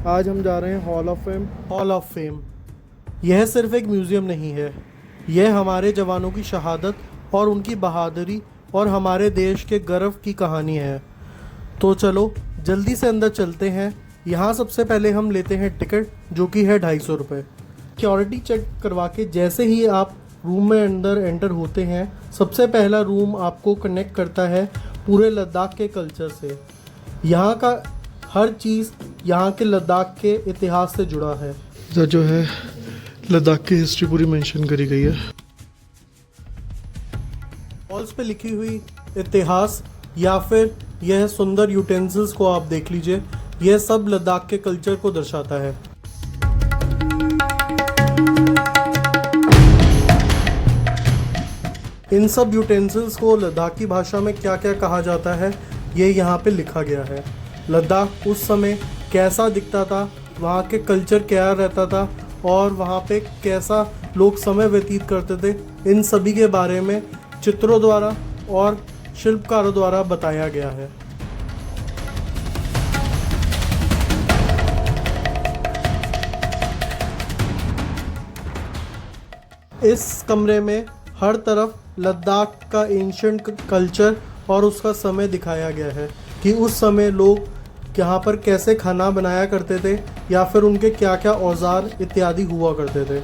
आज हम जा रहे हैं hall of fame. Hall of fame यह सिर्फ एक म्यूज़ियम नहीं है, यह हमारे जवानों की शहादत और उनकी बहादुरी और हमारे देश के गर्व की कहानी है। तो चलो जल्दी से अंदर चलते हैं। यहाँ सबसे पहले हम लेते हैं टिकट, जो कि है 250 रुपये। सिक्योरिटी चेक करवा के जैसे ही आप रूम में अंदर एंटर होते हैं, सबसे पहला रूम आपको कनेक्ट करता है पूरे लद्दाख के कल्चर से। यहाँ का हर चीज़ यहाँ के लद्दाख के इतिहास से जुड़ा है। जो है लद्दाख की हिस्ट्री पूरी मेंशन करी गई है। वॉल्स पे लिखी हुई इतिहास या फिर यह सुंदर यूटेंसिल्स को आप देख लीजिए, यह सब लद्दाख के कल्चर को दर्शाता है। इन सब यूटेंसिल्स को लद्दाखी भाषा में क्या क्या कहा जाता है, ये यहाँ पे लिखा गया है। लद्दाख उस समय कैसा दिखता था, वहाँ के कल्चर क्या रहता था और वहाँ पे कैसा लोग समय व्यतीत करते थे, इन सभी के बारे में चित्रों द्वारा और शिल्पकारों द्वारा बताया गया है। इस कमरे में हर तरफ लद्दाख का एंशिएंट कल्चर और उसका समय दिखाया गया है कि उस समय लोग यहाँ पर कैसे खाना बनाया करते थे या फिर उनके क्या क्या औजार इत्यादि हुआ करते थे।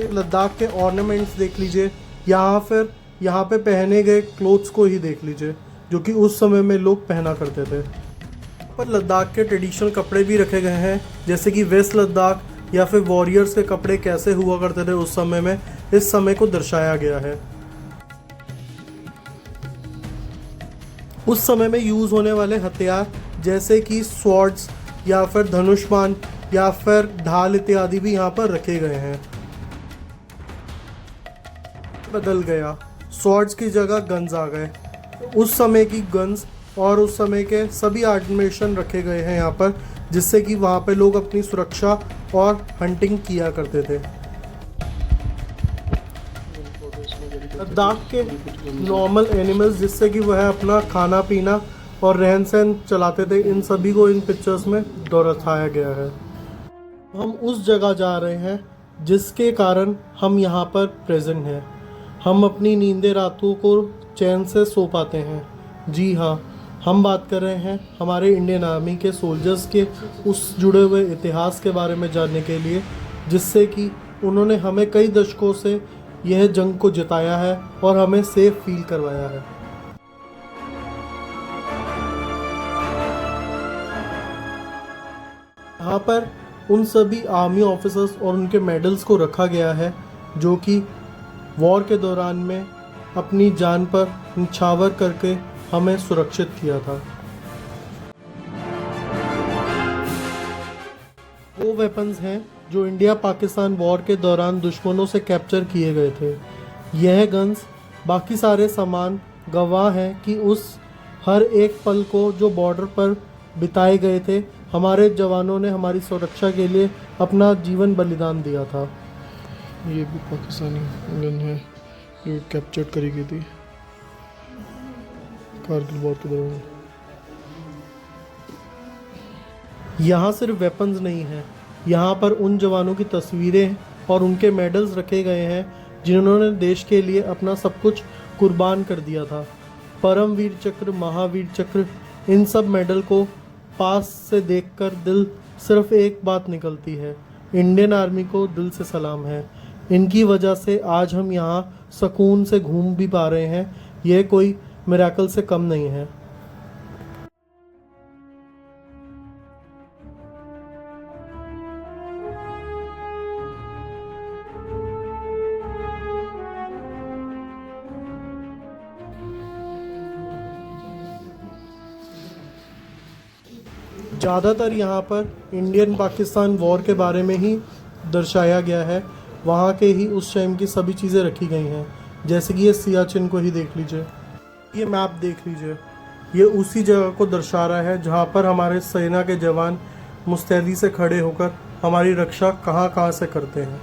लद्दाख के ऑर्नामेंट्स देख लीजिए, यहाँ पे पहने गए क्लोथ्स को ही देख लीजिए, जो कि उस समय में लोग पहना करते थे। पर लद्दाख के ट्रेडिशनल कपड़े भी रखे गए हैं, जैसे कि वेस्ट लद्दाख या फिर वॉरियर्स के कपड़े कैसे हुआ करते थे उस समय में, इस समय को दर्शाया गया है। उस समय में यूज़ होने वाले हथियार जैसे कि स्वॉर्ड्स या फिर धनुष्मान या फिर ढाल इत्यादि भी यहाँ पर रखे गए हैं। बदल गया, स्वॉर्ड्स की जगह गन्स आ गए। उस समय की गन्स और उस समय के सभी आर्टिलेशन रखे गए हैं यहाँ पर, जिससे कि वहाँ पे लोग अपनी सुरक्षा और हंटिंग किया करते थे। लद्दाख के नॉर्मल एनिमल्स जिससे कि वह अपना खाना पीना और रहन सहन चलाते थे, इन सभी को इन पिक्चर्स में दर्शाया गया है। हम उस जगह जा रहे हैं जिसके कारण हम यहाँ पर प्रेजेंट हैं। हम अपनी नींदें रातों को चैन से सो पाते हैं। जी हाँ, हम बात कर रहे हैं हमारे इंडियन आर्मी के सोल्जर्स के उस जुड़े हुए इतिहास के बारे में जानने के लिए, जिससे कि उन्होंने हमें कई दशकों से यह जंग को जिताया है और हमें सेफ फील करवाया है। यहाँ पर उन सभी आर्मी ऑफिसर्स और उनके मेडल्स को रखा गया है, जो कि वॉर के दौरान में अपनी जान पर न्यौछावर करके हमें सुरक्षित किया था। वो वेपन्स हैं जो इंडिया पाकिस्तान वॉर के दौरान दुश्मनों से कैप्चर किए गए थे। यह गन्स बाकी सारे सामान गवाह हैं कि उस हर एक पल को जो बॉर्डर पर बिताए गए थे, हमारे जवानों ने हमारी सुरक्षा के लिए अपना जीवन बलिदान दिया था। ये भी पाकिस्तानी गन है जो कैप्चर करी गई थी कारगिल वॉर के दौरान। यहाँ सिर्फ वेपन्स नहीं हैं, यहाँ पर उन जवानों की तस्वीरें और उनके मेडल्स रखे गए हैं जिन्होंने देश के लिए अपना सब कुछ कुर्बान कर दिया था। परमवीर चक्र, महावीर चक्र, इन सब मेडल को पास से देखकर दिल सिर्फ एक बात निकलती है, इंडियन आर्मी को दिल से सलाम है। इनकी वजह से आज हम यहाँ सुकून से घूम भी पा रहे हैं, यह कोई मिरेकल से कम नहीं है। ज़्यादातर यहाँ पर इंडियन पाकिस्तान वॉर के बारे में ही दर्शाया गया है, वहाँ के ही उस टाइम की सभी चीज़ें रखी गई हैं। जैसे कि ये सियाचिन को ही देख लीजिए, ये मैप देख लीजिए, ये उसी जगह को दर्शा रहा है जहाँ पर हमारे सेना के जवान मुस्तैदी से खड़े होकर हमारी रक्षा कहाँ कहाँ से करते हैं।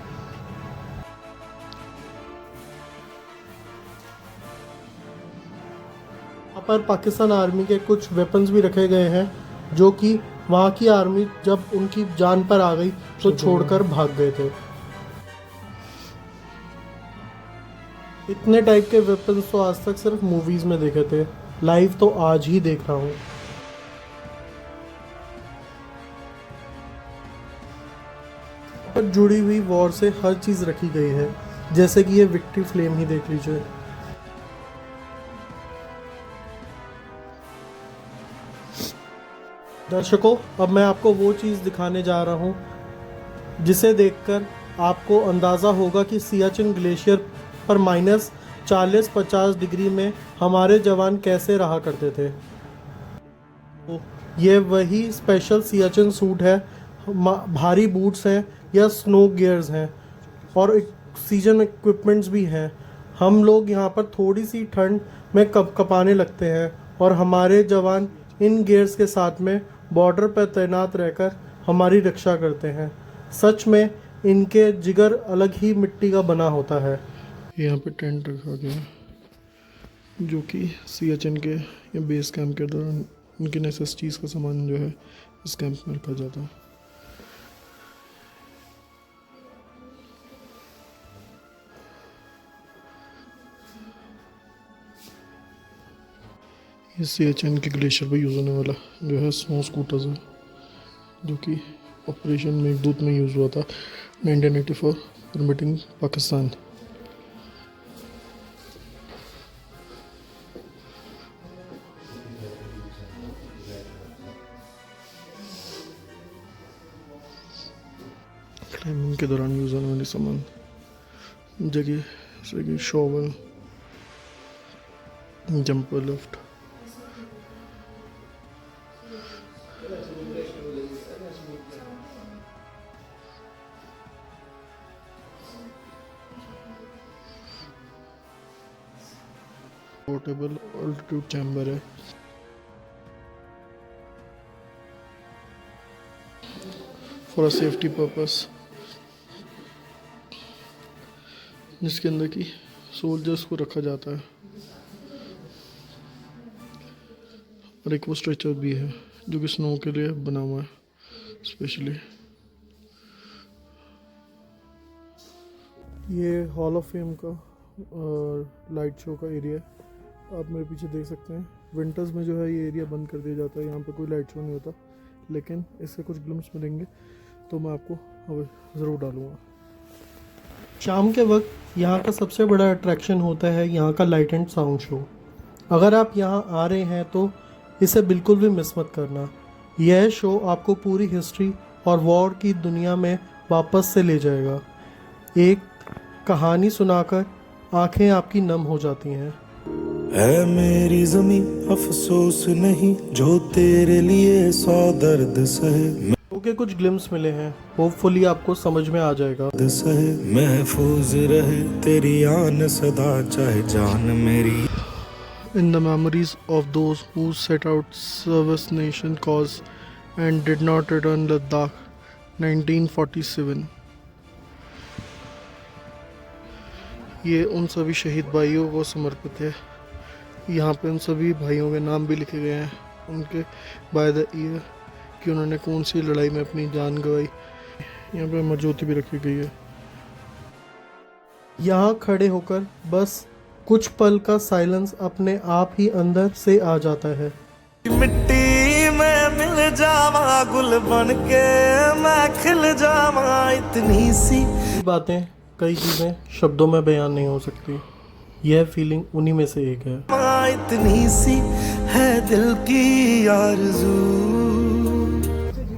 पर पाकिस्तान आर्मी के कुछ वेपन्स भी रखे गए हैं जो कि वहाँ की आर्मी जब उनकी जान पर आ गई तो छोड़कर भाग गए थे। इतने टाइप के वेपन्स तो आज तक सिर्फ मूवीज़ में देखे थे, लाइव तो आज ही देख रहा हूँ। पर जुड़ी हुई वॉर से हर चीज़ रखी गई है, जैसे कि ये विक्ट्री फ्लेम ही देख लीजिए। दर्शकों, अब मैं आपको वो चीज़ दिखाने जा रहा हूँ जिसे देखकर आपको अंदाज़ा होगा कि सियाचिन ग्लेशियर पर -40-50 डिग्री में हमारे जवान कैसे रहा करते थे। ये वही स्पेशल सियाचिन सूट है, भारी बूट्स हैं या स्नो गियर्स हैं और ऑक्सीजन इक्विपमेंट्स भी हैं। हम लोग यहाँ पर थोड़ी सी ठंड में कपकपाने लगते हैं और हमारे जवान इन गियर्स के साथ में बॉर्डर पर तैनात रहकर हमारी रक्षा करते हैं। सच में इनके जिगर अलग ही मिट्टी का बना होता है। यहाँ पे टेंट रखा गया है जो कि सियाचिन के या बेस कैंप के दौरान उनके नेसेसिटीज़ का सामान जो है इस कैंप में रखा जाता है। ये सियाचिन के ग्लेशियर पर यूज़ होने वाला जो है स्नो स्कूटर्स है, जो कि ऑपरेशन मेघदूत में यूज़ हुआ था 1984 परमिटिंग पाकिस्तान। क्लाइंबिंग के दौरान यूज़ होने वाले सामान जगह जैसे कि shovel, jumper lift, portable altitude chamber है, फॉर अ सेफ्टी पर्पस, जिसके अंदर की सोल्जर्स को रखा जाता है। और एक वो स्ट्रेचर भी है जो कि स्नो के लिए बना हुआ है स्पेशली। ये हॉल ऑफ फेम का लाइट शो का एरिया है, आप मेरे पीछे देख सकते हैं। विंटर्स में जो है ये एरिया बंद कर दिया जाता है, यहाँ पे कोई लाइट शो नहीं होता, लेकिन इसके कुछ ग्लिम्स मिलेंगे तो मैं आपको ज़रूर डालूँगा। शाम के वक्त यहाँ का सबसे बड़ा अट्रैक्शन होता है यहाँ का लाइट एंड साउंड शो। अगर आप यहाँ आ रहे हैं तो इसे बिल्कुल भी मिस मत करना। यह शो आपको पूरी हिस्ट्री और वॉर की दुनिया में वापस से ले जाएगा। एक कहानी सुनाकर आंखें आपकी नम हो जाती हैं। है मेरी ज़मीं अफसोस नहीं जो तेरे लिए 100 दर्द सहे। के कुछ ग्लिम्स मिले हैं, होपफुली आपको समझ में आ जाएगा। सहे महफूज रहे तेरी आन सदा चाहे जान मेरी। In the memories of those who set out service nation cause and did not return Ladakh 1947। ये उन सभी शहीद भाइयों को समर्पित है। यहाँ पे उन सभी भाइयों के नाम भी लिखे गए हैं, उनके बाय द ईयर कि उन्होंने कौन सी लड़ाई में अपनी जान गंवाई। यहाँ पे अमर ज्योति भी रखी गई है। यहाँ खड़े होकर बस कुछ पल का साइलेंस अपने आप ही अंदर से आ जाता है। मिट्टी में मिल जावा गुल बन के मैं खिल जावा इतनी सी बातें, कई चीज़ें शब्दों में बयान नहीं हो सकती। यह फीलिंग उन्हीं में से एक है। इतनी सी है दिल की आरज़ू।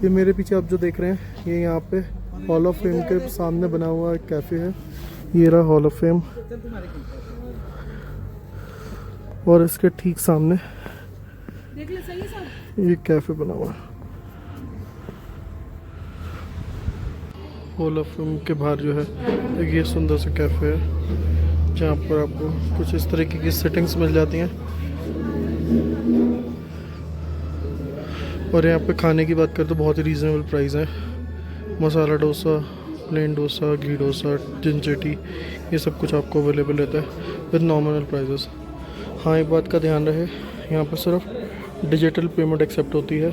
ये मेरे पीछे आप जो देख रहे हैं, ये यहाँ पे हॉल ऑफ फेम के सामने बना हुआ एक कैफ़े है। ये रहा हॉल ऑफ फेम और इसके ठीक सामने ये कैफ़े बना हुआ है। हॉल ऑफ फेम के बाहर जो है एक ये सुंदर सा कैफ़े है जहाँ पर आपको कुछ इस तरीके की सेटिंग्स मिल जाती हैं। और यहाँ पे खाने की बात करें तो बहुत ही रीज़नेबल प्राइस है। मसाला डोसा, प्लेन डोसा, घी डोसा, जिंचटी, ये सब कुछ आपको अवेलेबल रहता है विद नॉमिनल प्राइजेस। हाँ, एक बात का ध्यान रहे, यहाँ पर सिर्फ डिजिटल पेमेंट एक्सेप्ट होती है,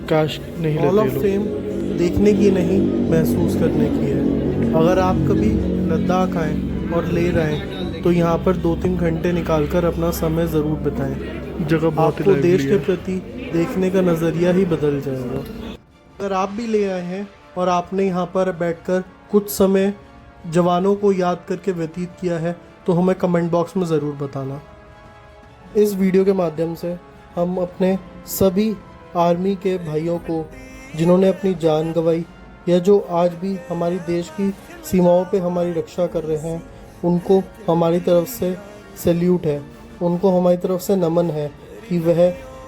कैश नहीं लेते। हॉल ऑफ फेम देखने की नहीं, महसूस करने की है। अगर आप कभी लद्दाख आएँ और लेह आएँ तो यहाँ पर 2-3 घंटे निकालकर अपना समय ज़रूर बिताएं। जगह बहुत ही आपको देश के प्रति देखने का नज़रिया ही बदल जाएगा। अगर आप भी ले आए हैं और आपने यहाँ पर बैठकर कुछ समय जवानों को याद करके व्यतीत किया है तो हमें कमेंट बॉक्स में ज़रूर बताना। इस वीडियो के माध्यम से हम अपने सभी आर्मी के भाइयों को जिन्होंने अपनी जान गंवाई या जो आज भी हमारी देश की सीमाओं पे हमारी रक्षा कर रहे हैं, उनको हमारी तरफ से सैल्यूट है, उनको हमारी तरफ से नमन है कि वह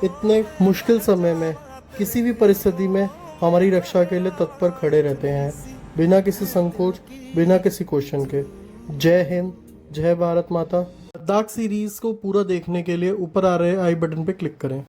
इतने मुश्किल समय में किसी भी परिस्थिति में हमारी रक्षा के लिए तत्पर खड़े रहते हैं, बिना किसी संकोच, बिना किसी क्वेश्चन के। जय हिंद, जय भारत माता। लद्दाख सीरीज़ को पूरा देखने के लिए ऊपर आ रहे आई बटन पर क्लिक करें।